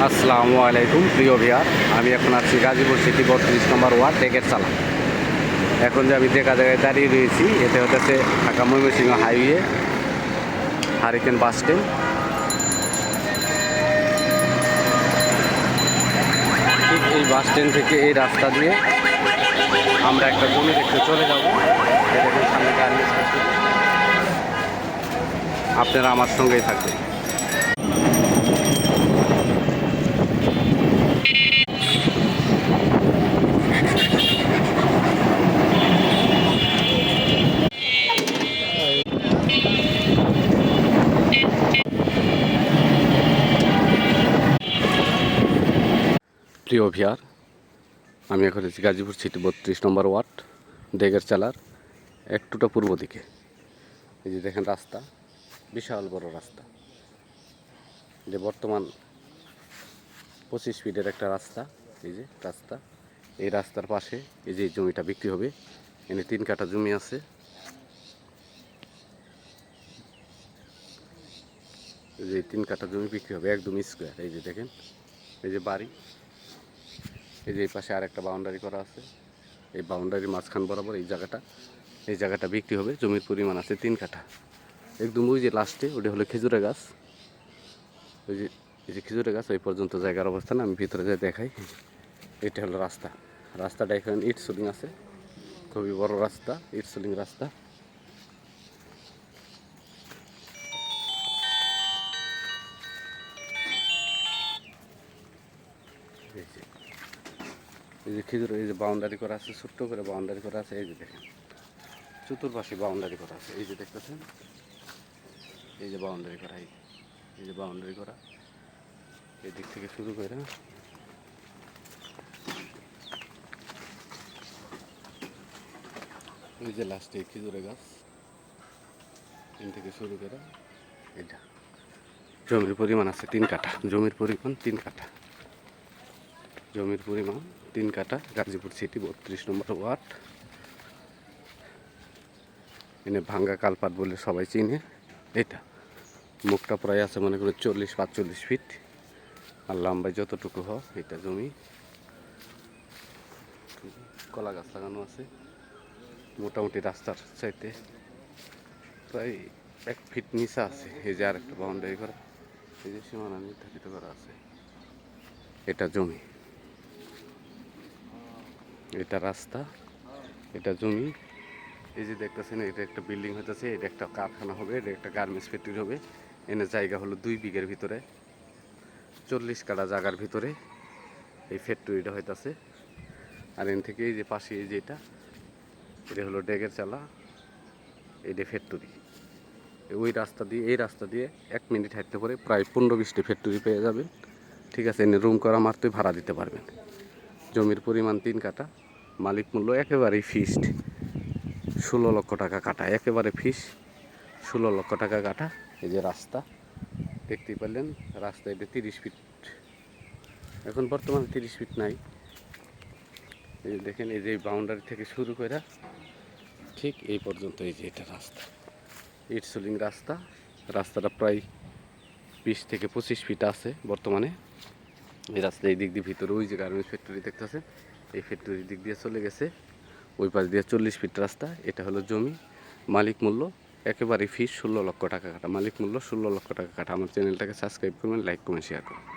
আসসালামু আলাইকুম প্রিয় ভিউয়ার, আমি এখন আছি গাজীপুর সিটি 32 নম্বর ওয়ার্ড ডেকের চালা। এখন যে আমি দেখা জায়গায় দাঁড়িয়ে রয়েছি, এতে হচ্ছে Dhaka Mymensingh highway hurricane bus stand. ঠিক এই বাস স্ট্যান্ড থেকে এই রাস্তা দিয়ে আমরা একটা জমি দেখতে চলে যাব। সামনে গাড়ি, আপনারা আমার সঙ্গেই থাকবেন। প্রিয় ভিউয়ার, আমি এখন আছি গাজীপুর সিটি 32 নম্বর ওয়ার্ড ডেকের চালার একটুটা পূর্ব দিকে। এই যে দেখেন রাস্তা, বিশাল বড় রাস্তা, যে বর্তমান 25 ফিটের একটা রাস্তা। এই যে রাস্তা, এই রাস্তার পাশে এই যে জমিটা বিক্রি হবে। এনে 3 কাঠা জমি আছে। এই যে 3 কাঠা জমি বিক্রি হবে একদম স্কোয়ার। এই যে দেখেন, এই যে বাড়ি, এই যে এই পাশে আর একটা বাউন্ডারি করা আছে। এই বাউন্ডারির মাঝখান বরাবর এই জায়গাটা বিক্রি হবে। জমির পরিমাণ আছে 3 কাঠা। একদম ওই যে লাস্টে ওটা হলো খেজুরের গাছ। এই যে খেজুরের গাছ, ওই পর্যন্ত জায়গার অবস্থান আমি ভিতরে যাই দেখাই। এটা হলো রাস্তাটা এখানে ইট সোলিং আছে, খুবই বড় রাস্তা, ইট সোলিং রাস্তা। এই যে খেজুর, এই যে বাউন্ডারি করা আছে, ছোট্ট করে বাউন্ডারি করা আছে। এই যে দেখেন চতুর্পাশে বাউন্ডারি করা আছে। এই যে দেখতেছেন, এই যে বাউন্ডারি করা, এই যে বাউন্ডারি করা, এই দিক থেকে শুরু করে এই যে লাস্টে খেজুরের গাছ, এখান থেকে শুরু করে এটা। জমির পরিমাণ আছে 3 কাঠা। জমির পরিমাণ 3 কাঠা। জমির পরিমাণ 3 কাঠা। গাজীপুর সিটি 32 নম্বর ওয়ার্ড। এনে ভাঙ্গা কালপাট বলে সবাই চিনে। এটা মুখটা প্রায় আছে মনে করি 40-45 ফিট, আর লম্বায় যতটুকু হয়। এটা জমি, কলা গাছ লাগানো আছে। মোটামুটি রাস্তার চাইতে প্রায় 1 ফিট নিচে আছে। এই যে আর একটা বাউন্ডারি করা, এই যে সীমানা নির্ধারিত করা আছে। এটা জমি, এটা রাস্তা, এটা জমি। এই যে দেখতেছেন, এটা একটা বিল্ডিং হইতেছে, এটা একটা কারখানা হবে, এটা একটা গার্মেন্টস ফ্যাক্টরি হবে। এনে জায়গা হলো 2 বিঘের ভিতরে, 40 কাঠা জায়গার ভিতরে এই ফ্যাক্টরিটা হইতেছে। আর এন থেকে এই যে পাশে এই যে এটা হলো ডেকের চালা, এইটা ফ্যাক্টরি। ওই রাস্তা দিয়ে, এই রাস্তা দিয়ে 1 মিনিট হাঁটতে পারে প্রায় 15-20টি ফ্যাক্টরি পেয়ে যাবেন। ঠিক আছে, এনে রুম করা মাত্রই ভাড়া দিতে পারবেন। জমির পরিমাণ 3 কাঠা। মালিক মূল্য একেবারেই ফিক্সড 16 লক্ষ টাকা কাঠা, একেবারে ফিক্স 16 লক্ষ টাকা কাঠা। এই যে রাস্তা দেখতেই পারলেন, রাস্তা এটা 30 ফিট, এখন বর্তমানে 30 ফিট নাই। এই যে দেখেন, এই যে বাউন্ডারি থেকে শুরু করে ঠিক এই পর্যন্ত এই যে এটা রাস্তা, ইট সোলিং রাস্তা। রাস্তাটা প্রায় 20 থেকে 25 ফিট আছে বর্তমানে। এই রাস্তা এই দিক দিয়ে ভিতরে ওই যে গার্মেন্টস ফ্যাক্টরি দেখতেছেন, এই ফ্যাক্টরির দিক দিয়ে চলে গেছে। ওই পাশ দিয়ে 40 ফিট রাস্তা। এটা হলো জমি। মালিক মূল্য একেবারে ফিক্স 16 লক্ষ টাকা কাটা। মালিক মূল্য 16 লক্ষ টাকা কাটা। আমার চ্যানেলটাকে সাবস্ক্রাইব করবেন, লাইক কমেন্ট শেয়ার করবেন।